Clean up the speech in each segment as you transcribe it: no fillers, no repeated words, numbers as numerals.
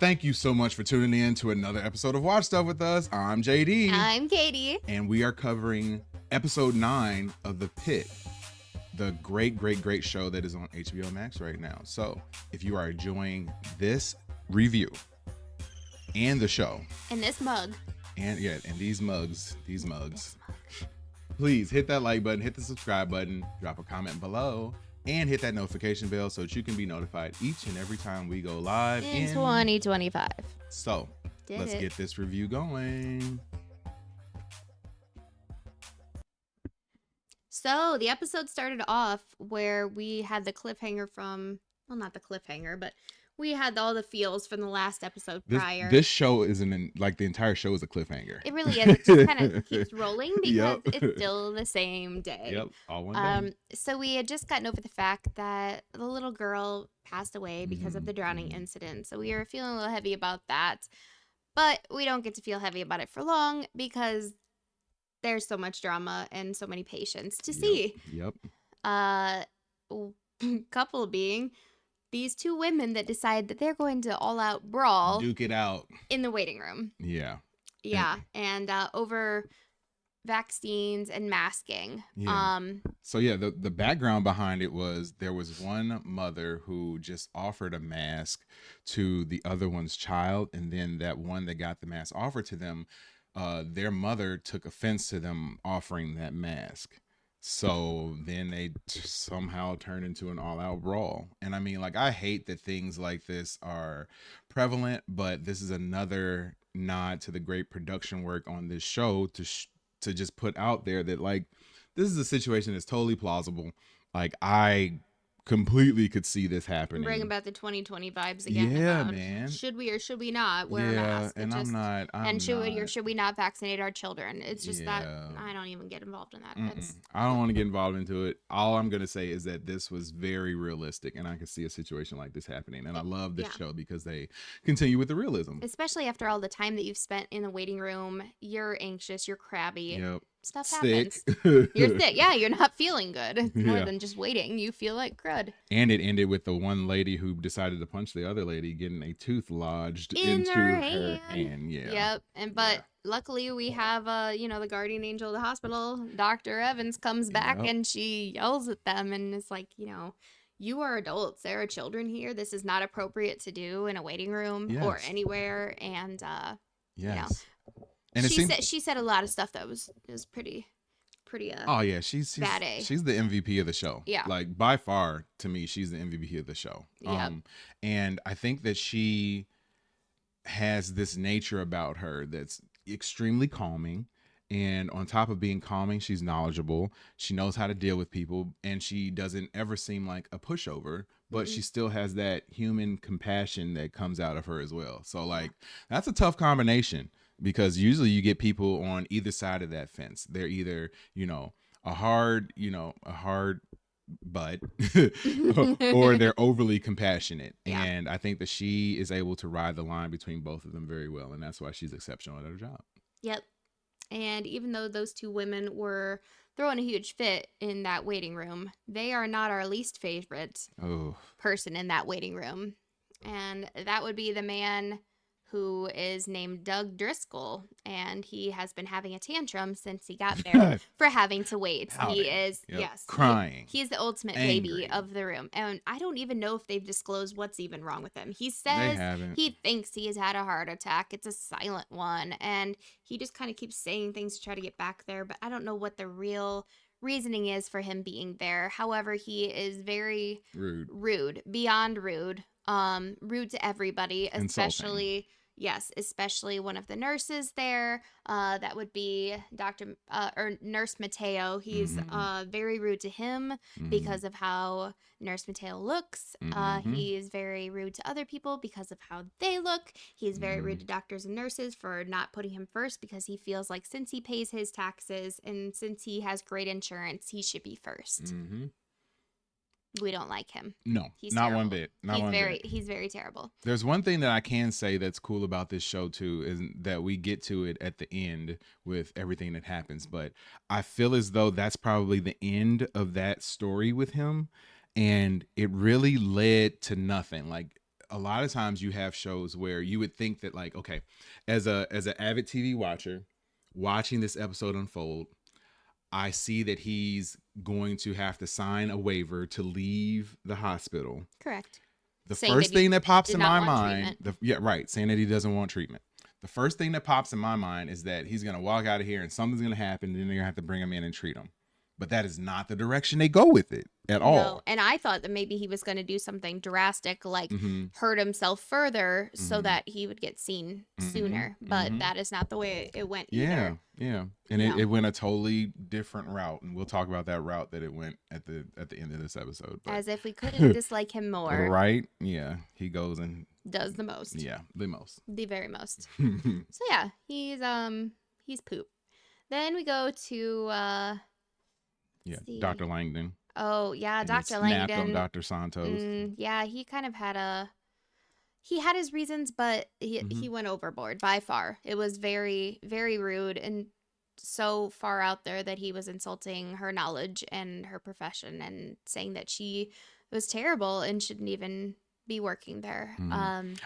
thank you so much for tuning in to another episode of Watch Stuff with us. I'm JD. I'm Katie. And we are covering episode 9 of The Pitt, the great show that is on HBO Max right now. So if you are enjoying this review and the show. And this mug. And these mugs, please hit that like button, hit the subscribe button, drop a comment below, and hit that notification bell so that you can be notified each and every time we go live in 2025. So let's get this review going. So the episode started off where we had the cliffhanger from, well, not the cliffhanger, but we had all the feels from the last episode prior. This show isn't like the entire show is a cliffhanger. It really is. It just kind of keeps rolling because it's still the same day. Yep, all one day. So we had just gotten over the fact that the little girl passed away because of the drowning incident. So we were feeling a little heavy about that. But we don't get to feel heavy about it for long because there's so much drama and so many patients to see. Yep. Couple being these two women that decide that they're going to all out brawl. Duke it out. In the waiting room. Yeah. Yeah. And over vaccines and masking. Yeah. So yeah, the background behind it was there was one mother who just offered a mask to the other one's child. And then that one that got the mask offered to them, their mother took offense to them offering that mask. So then they somehow turned into an all-out brawl. And I mean, like, I hate that things like this are prevalent, but this is another nod to the great production work on this show to just put out there that, like, this is a situation that's totally plausible. Like, I completely could see this happening. Bring about the 2020 vibes again. Yeah, man. Should we or should we not wear a mask? And should we or should we not vaccinate our children? It's just that I don't even get involved in that. I don't want to get involved into it. All I'm going to say is that this was very realistic, and I can see a situation like this happening. And I love this show because they continue with the realism. Especially after all the time that you've spent in the waiting room. You're anxious. You're crabby. Yep. Stuff sick. happens. You're sick. Yeah, you're not feeling good. It's more than just waiting. You feel like crud. And it ended with the one lady who decided to punch the other lady getting a tooth lodged into her hand. Yeah. Yep. But luckily we have the guardian angel of the hospital, Dr. Evans, comes back and she yells at them and is like, you are adults. There are children here. This is not appropriate to do in a waiting room or anywhere. And and she said a lot of stuff that was pretty she's bad A. She's the MVP of the show. Yeah. Like, by far, to me, she's the MVP of the show. Yep. And I think that she has this nature about her that's extremely calming. And on top of being calming, she's knowledgeable. She knows how to deal with people, and she doesn't ever seem like a pushover, but she still has that human compassion that comes out of her as well. So, like, that's a tough combination. Because usually you get people on either side of that fence. They're either, a hard butt or they're overly compassionate. Yeah. And I think that she is able to ride the line between both of them very well. And that's why she's exceptional at her job. Yep. And even though those two women were throwing a huge fit in that waiting room, they are not our least favorite person in that waiting room. And that would be the man who is named Doug Driscoll, and he has been having a tantrum since he got there for having to wait. He is, crying. He is the ultimate baby of the room, and I don't even know if they've disclosed what's even wrong with him. He says he thinks he has had a heart attack. It's a silent one, and he just kind of keeps saying things to try to get back there, but I don't know what the real reasoning is for him being there. However, he is very rude, beyond rude. Rude to everybody, especially especially one of the nurses there. That would be Nurse Mateo. He's very rude to him because of how Nurse Mateo looks. He is very rude to other people because of how they look. He's very rude to doctors and nurses for not putting him first because he feels like since he pays his taxes and since he has great insurance, he should be first. We don't like him. No, he's not terrible. one bit. He's very terrible. There's one thing that I can say that's cool about this show too, is that we get to it at the end with everything that happens. But I feel as though that's probably the end of that story with him. And it really led to nothing. Like, a lot of times you have shows where you would think that, like, okay, as an avid TV watcher, watching this episode unfold, I see that he's going to have to sign a waiver to leave the hospital. Correct. The Saying first thing that pops in my mind, treatment. saying that he doesn't want treatment. The first thing that pops in my mind is that he's going to walk out of here and something's going to happen, and then they're going to have to bring him in and treat him. But that is not the direction they go with it at all. No, and I thought that maybe he was going to do something drastic, like hurt himself further so that he would get seen sooner. But that is not the way it went either. Yeah. And it went a totally different route. And we'll talk about that route that it went at the end of this episode. But. As if we couldn't dislike him more. Right? Yeah. He goes and does the most. Yeah, the most. The very most. So yeah, he's poop. Then we go to Dr. Langdon. Oh, yeah, Dr. Langdon. Snapped on Dr. Santos. Yeah, he kind of had he had his reasons, but he went overboard by far. It was very, very rude and so far out there that he was insulting her knowledge and her profession and saying that she was terrible and shouldn't even be working there.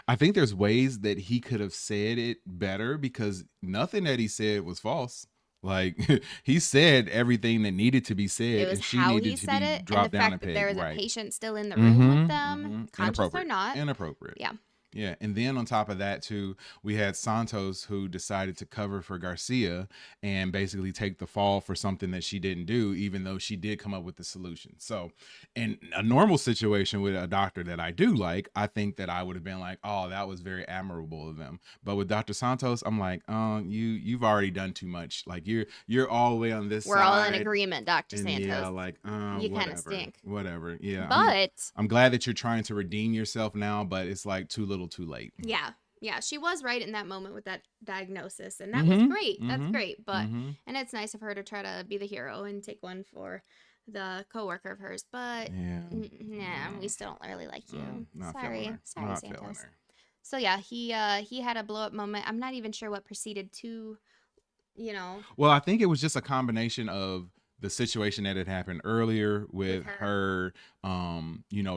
I think there's ways that he could have said it better, because nothing that he said was false. Like, he said everything that needed to be said. It was and she how needed he to said be it, dropped and the down fact a that peg. there was Right. a patient still in the room with them, conscious or not. Inappropriate. Yeah. Yeah, and then on top of that too, we had Santos, who decided to cover for Garcia and basically take the fall for something that she didn't do, even though she did come up with the solution. So in a normal situation with a doctor that I do like, I think that I would have been like, oh, that was very admirable of them. But with Dr. Santos, I'm like, you've already done too much. Like, you're all the way on this We're side. We're all in agreement, Dr. Santos. Yeah, like, you kind of stink. Whatever. Yeah. But I'm glad that you're trying to redeem yourself now, but it's like too little too late. Yeah, she was right in that moment with that diagnosis, and that was great. That's great. But and it's nice of her to try to be the hero and take one for the coworker of hers. But we still don't really like you. Sorry, Santos. So yeah, he had a blow up moment. I'm not even sure what proceeded to, Well, I think it was just a combination of the situation that had happened earlier with her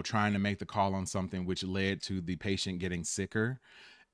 trying to make the call on something, which led to the patient getting sicker,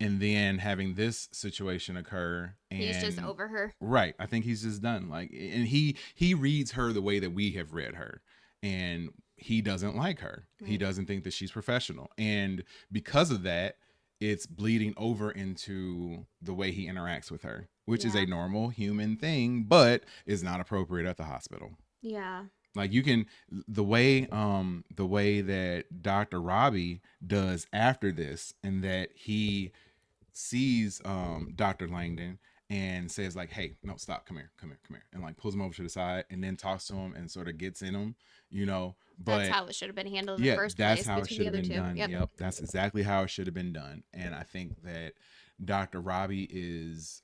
and then having this situation occur. And he's just over her. Right. I think he's just done. Like, and he reads her the way that we have read her, and he doesn't like her. Right. He doesn't think that she's professional. And because of that, it's bleeding over into the way he interacts with her, which is a normal human thing, but is not appropriate at the hospital. Yeah. Like, you can, the way that Dr. Robbie does after this, and that he sees Dr. Langdon and says like, hey, no, stop, come here, and like pulls him over to the side and then talks to him and sort of gets in him, but that's how it should have been handled in the first place. That's how it should have been done. Yep, that's exactly how it should have been done. And I think that Dr. Robbie is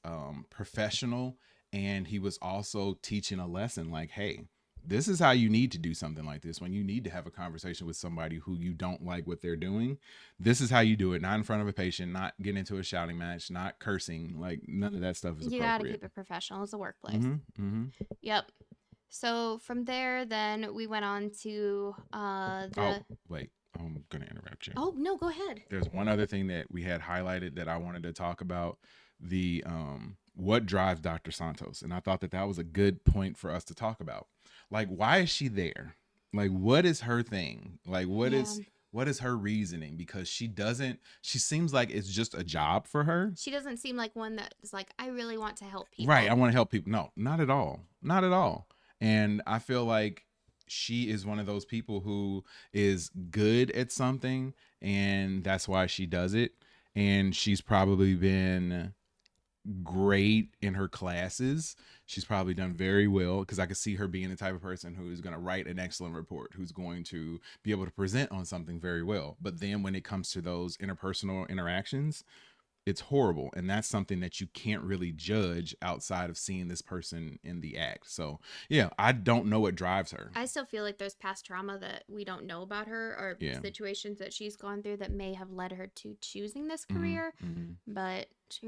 professional, and he was also teaching a lesson like, hey, this is how you need to do something like this. When you need to have a conversation with somebody who you don't like what they're doing, this is how you do it. Not in front of a patient, not get into a shouting match, not cursing. Like, none of that stuff is appropriate. You got to keep it professional. It's a workplace. Yep. So from there, then we went on to Oh, wait. I'm going to interrupt you. Oh, no, go ahead. There's one other thing that we had highlighted that I wanted to talk about. The what drives Dr. Santos. And I thought that was a good point for us to talk about. Like, why is she there? Like, what is her thing? Like, what is her reasoning? Because she seems like it's just a job for her. She doesn't seem like one that is like, I really want to help people. Right. I want to help people. No, not at all. Not at all. And I feel like she is one of those people who is good at something, and that's why she does it. And she's probably been great in her classes. She's probably done very well, because I could see her being the type of person who is going to write an excellent report, who's going to be able to present on something very well. But then when it comes to those interpersonal interactions, it's horrible. And that's something that you can't really judge outside of seeing this person in the act. So yeah, I don't know what drives her. I still feel like there's past trauma that we don't know about her, or situations that she's gone through that may have led her to choosing this career. But she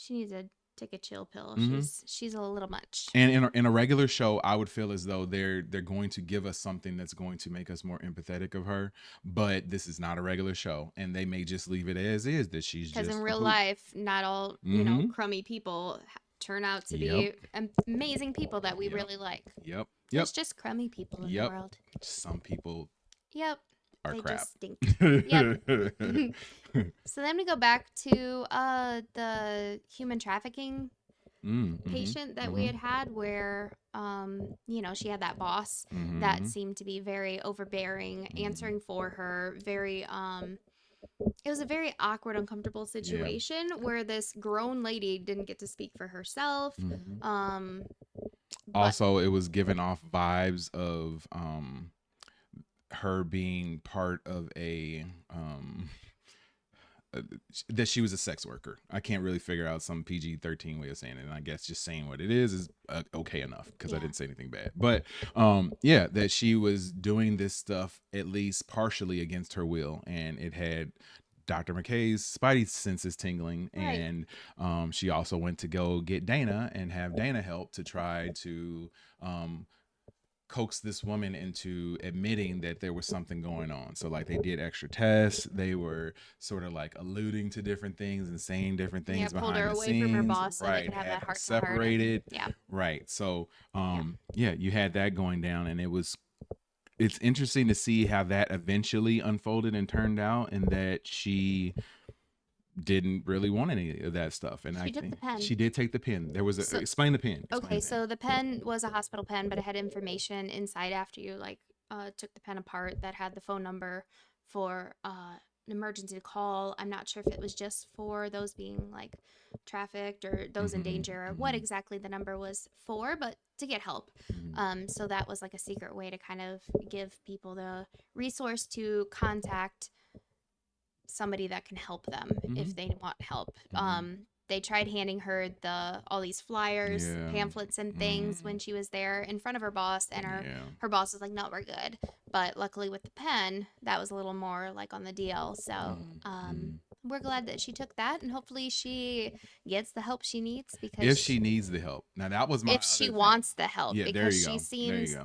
needs to take a chill pill. Mm-hmm. She's a little much. And in a regular show, I would feel as though they're going to give us something that's going to make us more empathetic of her. But this is not a regular show, and they may just leave it as is, that she's just because in real life, not all crummy people turn out to be amazing people that we really like. Yep. There's just crummy people in the world. Some people. Yep. Are they crap. Just stink. Yep. So then we go back to the human trafficking patient that we had where she had that boss that seemed to be very overbearing, answering for her, very it was a very awkward, uncomfortable situation where this grown lady didn't get to speak for herself. Also, it was giving off vibes of her being part of a that she was a sex worker. I can't really figure out some PG-13 way of saying it, and I guess just saying what it is okay enough, because I didn't say anything bad. But that she was doing this stuff at least partially against her will, and it had Dr. McKay's spidey senses tingling, and she also went to go get Dana and have Dana help to try to coax this woman into admitting that there was something going on. So like they did extra tests, they were sort of like alluding to different things and saying different things behind the scenes. Pulled her away from her boss, so they could have that heart separated. Right. So you had that going down, and it's interesting to see how that eventually unfolded and turned out, and that she didn't really want any of that stuff, and she did take the pen. There was explain the pen. So the pen was a hospital pen, but it had information inside after you took the pen apart that had the phone number for an emergency call. I'm not sure if it was just for those being like trafficked or those in danger, or what exactly the number was for, but to get help. So that was like a secret way to kind of give people the resource to contact somebody that can help them if they want help. They tried handing her all these flyers, pamphlets and things when she was there in front of her boss, and her boss was like, no, we're good. But luckily with the pen, that was a little more like on the DL. So we're glad that she took that, and hopefully she gets the help she needs, because if she needs the help. Now that was my if she wants the help, because there you she go. seems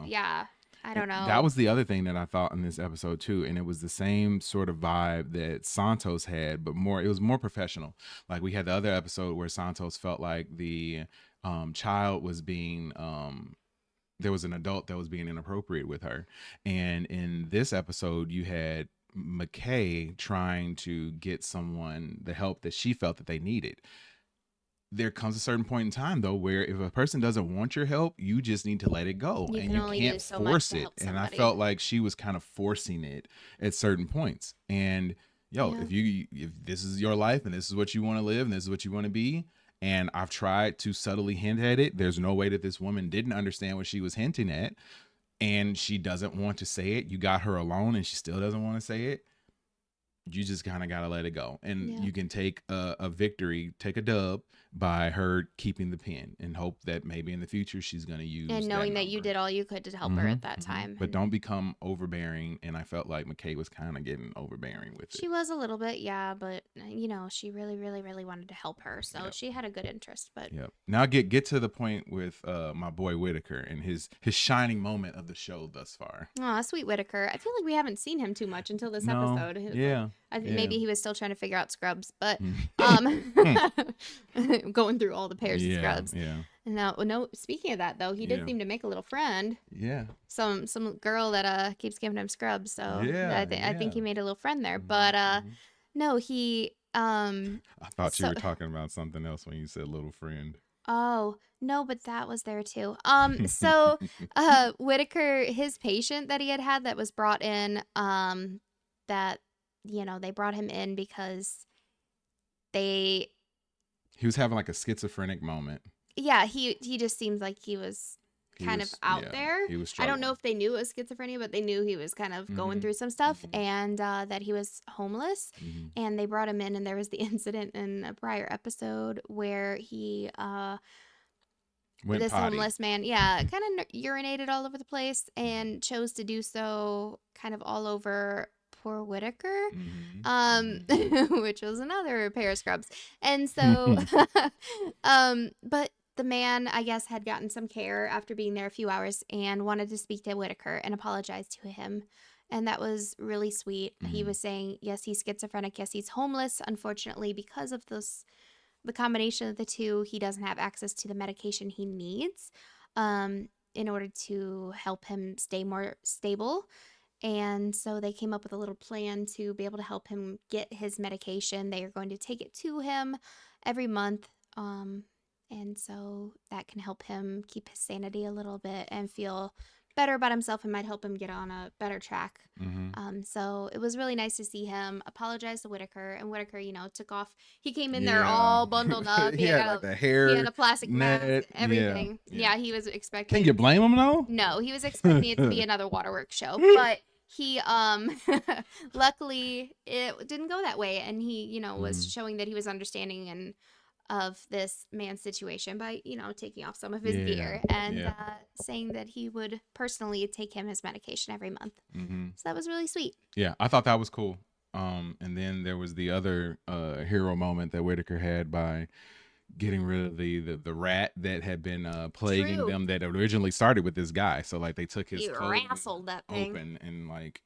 I don't know. That was the other thing that I thought in this episode too, and it was the same sort of vibe that Santos had, but it was more professional. Like we had the other episode where Santos felt like the child was being there was an adult that was being inappropriate with her, and in this episode you had McKay trying to get someone the help that she felt that they needed. There comes a certain point in time though where if a person doesn't want your help, you just need to let it go, and you can't force it. And I felt like she was kind of forcing it at certain points. And if this is your life and this is what you want to live and this is what you want to be, and I've tried to subtly hint at it, there's no way that this woman didn't understand what she was hinting at, and she doesn't want to say it. You got her alone and she still doesn't want to say it. You just kind of got to let it go. And you can take a victory, take a dub by her keeping the pen, and hope that maybe in the future she's going to use and knowing that you did all you could to help her at that time. But don't become overbearing. And I felt like McKay was kind of getting overbearing with it. She was a little bit, but she really, really, really wanted to help her. So she had a good interest. But now get to the point with my boy Whitaker and his shining moment of the show thus far. Oh, sweet Whitaker. I feel like we haven't seen him too much until this episode. I think maybe he was still trying to figure out Scrubs, but going through all the pairs of Scrubs. No. Speaking of that, though, he did seem to make a little friend. Some girl that keeps giving him Scrubs. So I think he made a little friend there. But no, he. I thought you were talking about something else when you said little friend. Oh no, but that was there too. So Whitaker, his patient that he had that was brought in, that. They brought him in because he was having like a schizophrenic moment. Yeah, he just seemed like he was kind of out there. He was I don't know if they knew it was schizophrenia, but they knew he was kind of going through some stuff, and that he was homeless. And they brought him in, and there was the incident in a prior episode where he this potty. Homeless man, kind of urinated all over the place and chose to do so kind of all over poor Whitaker, Mm-hmm. which was another pair of scrubs. And so, but the man, I guess, had gotten some care after being there a few hours and wanted to speak to Whitaker and apologize to him. And that was really sweet. He was saying, yes, he's schizophrenic. Yes, he's homeless. Unfortunately, because of the combination of the two, he doesn't have access to the medication he needs in order to help him stay more stable. And so they came up with a little plan to be able to help him get his medication. They are going to take it to him every month. And so that can help him keep his sanity a little bit and feel better about himself and might help him get on a better track. So it was really nice to see him apologize to Whitaker, and Whitaker, took off. He came in there all bundled up. He had like a hair he had a plastic net. mask, everything. Yeah, he was expecting. Can you blame him though? No, he was expecting it to be another waterworks show, but he luckily it didn't go that way, and he was showing that he was understanding and of this man's situation by taking off some of his gear and saying that he would personally take him his medication every month. So that was really sweet. Yeah, I thought that was cool. And then there was the other hero moment that Whitaker had by getting rid of the rat that had been plaguing them, that originally started with this guy. So like they took his wrestled that thing open, and like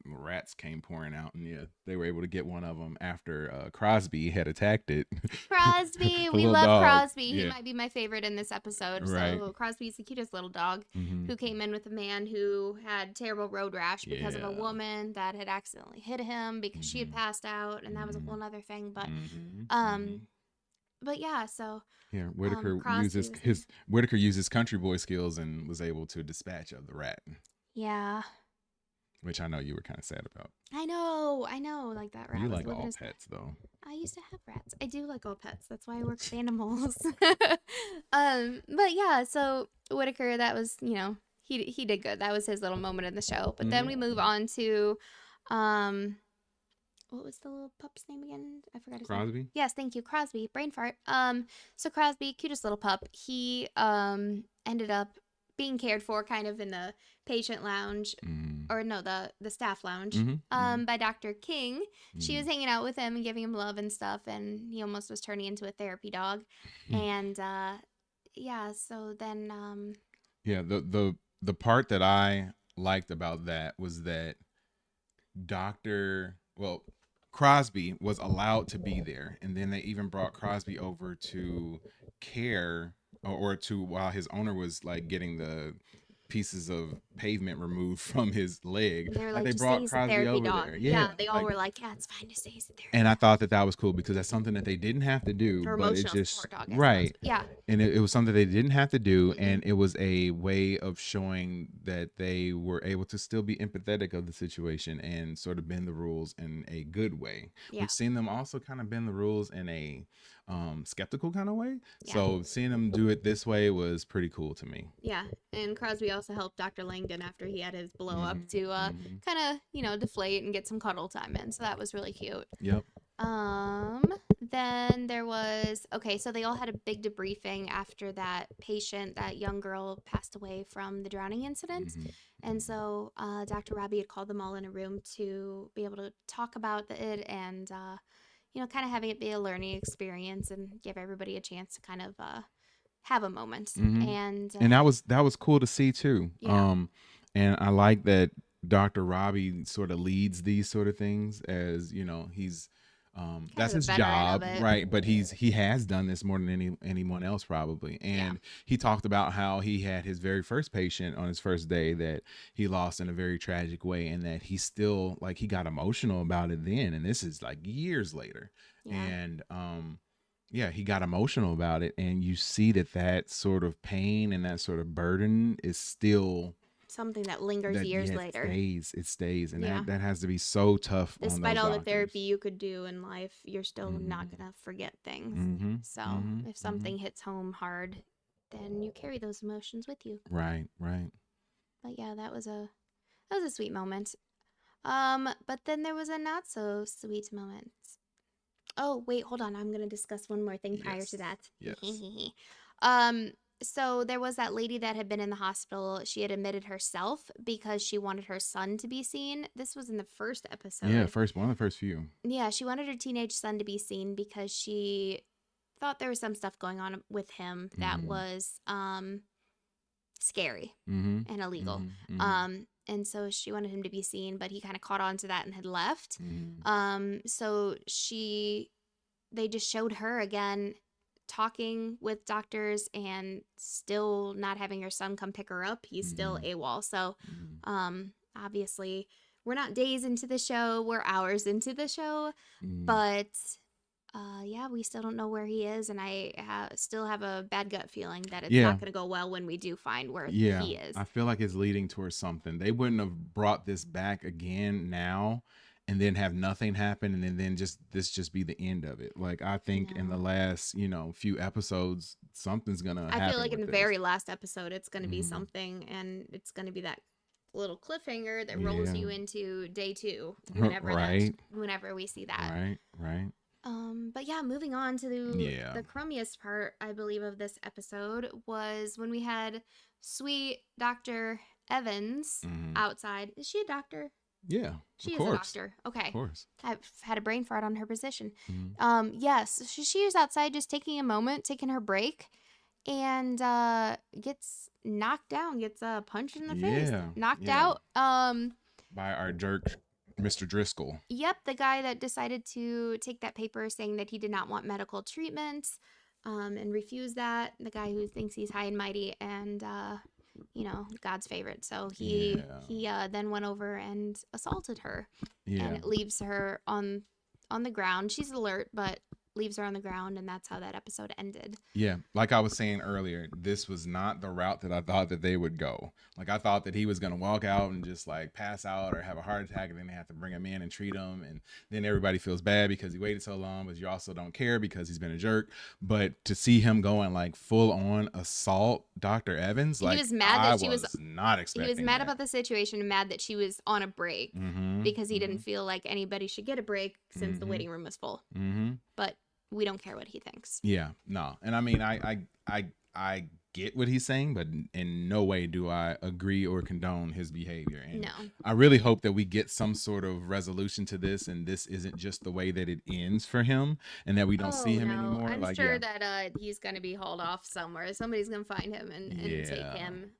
rats came pouring out, and they were able to get one of them after Crosby had attacked it. Crosby, we love dog. Crosby. He might be my favorite in this episode. Right. So Crosby's the cutest little dog who came in with a man who had terrible road rash because of a woman that had accidentally hit him because she had passed out, and that was a whole other thing. But but yeah, so Whitaker uses country boy skills and was able to dispatch of the rat. Yeah. Which I know you were kind of sad about. I know. Like that rat. You like all pets, though. I used to have rats. I do like all pets. That's why I work with animals. But yeah, so Whitaker, that was, he did good. That was his little moment in the show. But then we move on to, what was the little pup's name again? I forgot his name. Crosby? Yes, thank you. Crosby. Brain fart. So Crosby, cutest little pup. He ended up being cared for kind of in the patient lounge, or no, the staff lounge, by Dr. King. She was hanging out with him and giving him love and stuff, and he almost was turning into a therapy dog. And so then the part that I liked about that was that Crosby was allowed to be there, and then they even brought Crosby over to care or to while his owner was like getting the pieces of pavement removed from his leg. They were like, they brought Crosby over dog. there. Yeah, they all were like, yeah, it's fine to say he's a therapy and I thought that was cool because that's something that they didn't have to do, or but it just dog, right. Yeah, and it was something they didn't have to do, and it was a way of showing that they were able to still be empathetic of the situation and sort of bend the rules in a good way. We've seen them also kind of bend the rules in a skeptical kind of way. So seeing them do it this way was pretty cool to me. Yeah, and Crosby also helped Dr. Langdon after he had his blow up to kind of deflate and get some cuddle time in. So that was really cute. Yep. Then there was so they all had a big debriefing after that young girl passed away from the drowning incident. And so Dr. Robbie had called them all in a room to be able to talk about it and kind of having it be a learning experience and give everybody a chance to kind of have a moment. And that was cool to see too. And I like that Dr. Robbie sort of leads these sort of things, as he's that's his job, right? But he has done this more than anyone else probably. And he talked about how he had his very first patient on his first day that he lost in a very tragic way, and that he still he got emotional about it then, and this is like years later. And he got emotional about it, and you see that sort of pain and that sort of burden is still something that lingers years later. It stays, and that has to be so tough. Despite all the therapy you could do in life, you're still not gonna forget things. So if something hits home hard, then you carry those emotions with you. Right. But yeah, that was a sweet moment. But then there was a not so sweet moment. Oh wait, hold on. I'm gonna discuss one more thing prior to that. Yes. So there was that lady that had been in the hospital. She had admitted herself because she wanted her son to be seen. This was in the first episode. Yeah, one of the first few. Yeah, she wanted her teenage son to be seen because she thought there was some stuff going on with him that was scary and illegal. And so she wanted him to be seen, but he kind of caught on to that and had left. So they just showed her again talking with doctors and still not having her son come pick her up. He's still AWOL. So obviously we're not days into the show, we're hours into the show, but yeah, we still don't know where he is, and I still have a bad gut feeling that it's not going to go well when we do find where he is. I feel like it's leading towards something. They wouldn't have brought this back again now and then have nothing happen and then just be the end of it. Like, I think in the last, few episodes, something's going to happen. I feel like in the very last episode, it's going to be something, and it's going to be that little cliffhanger that rolls you into day 2 whenever we see that. Right. But yeah, moving on to the crummiest part, I believe, of this episode was when we had sweet Dr. Evans outside. Is she a doctor? Yeah, she is a doctor. Okay, of course. I've had a brain fart on her position. Yes, she was outside just taking a moment, taking her break, and gets knocked down, gets punched in the face, knocked out. By our jerk, Mr. Driscoll. Yep, the guy that decided to take that paper saying that he did not want medical treatment, and refuse that. The guy who thinks he's high and mighty and God's favorite. So he then went over and assaulted her, and it leaves her on the ground. She's alert, but leaves her on the ground, and that's how that episode ended. Yeah, like I was saying earlier, this was not the route that I thought that they would go. Like, I thought that he was going to walk out and just like pass out or have a heart attack, and then they have to bring him in and treat him, and then everybody feels bad because he waited so long, but you also don't care because he's been a jerk. But to see him going like full on assault Dr. Evans, like, he was mad that she was not expecting. He was mad about the situation and mad that she was on a break because he didn't feel like anybody should get a break since the waiting room was full. But we don't care what he thinks. Yeah, no. And I mean, I get what he's saying, but in no way do I agree or condone his behavior. And I really hope that we get some sort of resolution to this, and this isn't just the way that it ends for him, and that we don't see him anymore. I'm sure that he's going to be hauled off somewhere. Somebody's going to find him and take him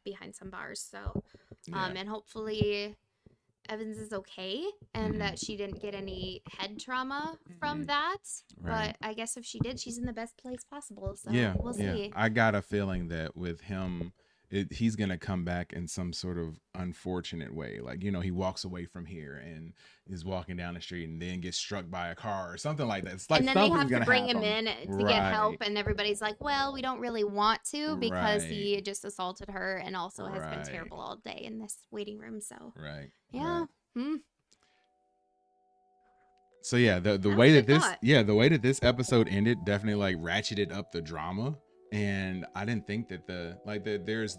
behind some bars. So, and hopefully Evans is okay, and that she didn't get any head trauma from that. But I guess if she did, she's in the best place possible. So we'll see. I got a feeling that with him, he's going to come back in some sort of unfortunate way. Like, he walks away from here and is walking down the street and then gets struck by a car or something like that. It's like, and then they have to bring him in to get help, and everybody's like, well, we don't really want to because he just assaulted her and also has been terrible all day in this waiting room. So So yeah, the way that this episode ended definitely like ratcheted up the drama. And I didn't think that there's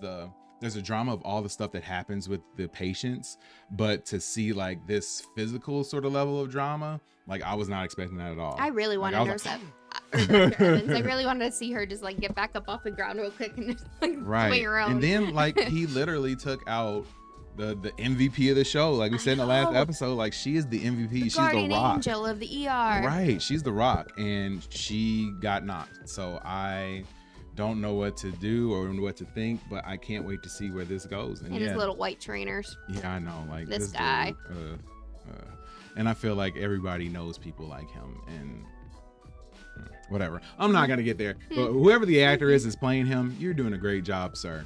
a drama of all the stuff that happens with the patients, but to see like this physical sort of level of drama, like, I was not expecting that at all. I really wanted I really wanted to see her just like get back up off the ground real quick and just like swing around. And then like he literally took out the MVP of the show. Like we said in the last episode, like, she is the MVP. She's the Rock. Angel of the ER. Right. She's the Rock, and she got knocked. So I don't know what to do or what to think, but I can't wait to see where this goes. And his little white trainers. Yeah, I know. Like this guy. Dude, and I feel like everybody knows people like him, and whatever. I'm not gonna get there. But whoever the actor is playing him, you're doing a great job, sir.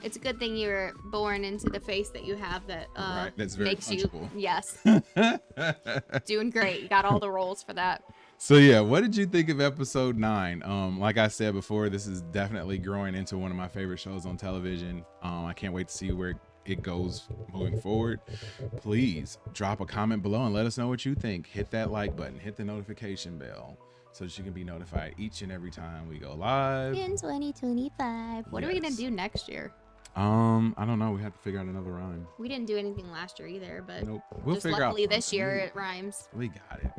It's a good thing you were born into the face that you have that that's very makes punchable. Yes. Doing great. You got all the roles for that. So yeah, what did you think of episode 9? Like I said before, this is definitely growing into one of my favorite shows on television. I can't wait to see where it goes moving forward. Please drop a comment below and let us know what you think. Hit that like button, hit the notification bell, so that you can be notified each and every time we go live in 2025. What are we gonna do next year? I don't know. We have to figure out another rhyme. We didn't do anything last year either, but nope. We'll just figure luckily out this year it rhymes. We got it.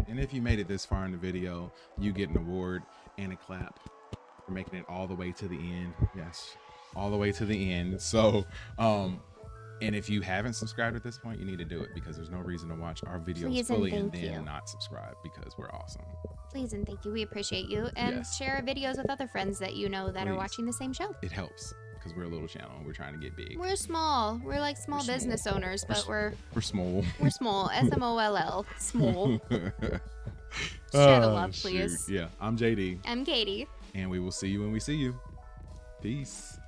And if you made it this far in the video, you get an award and a clap for making it all the way to the end. Yes, all the way to the end. So, and if you haven't subscribed at this point, you need to do it, because there's no reason to watch our videos fully and then not subscribe, because we're awesome. Please and thank you. We appreciate you. And share our videos with other friends that you know that are watching the same show. It helps, because we're a little channel and we're trying to get big. We're small. We're like small business owners, but we're small. We're small. SMOLL. Small. Share the love, please. Yeah. I'm JD. I'm Katie. And we will see you when we see you. Peace.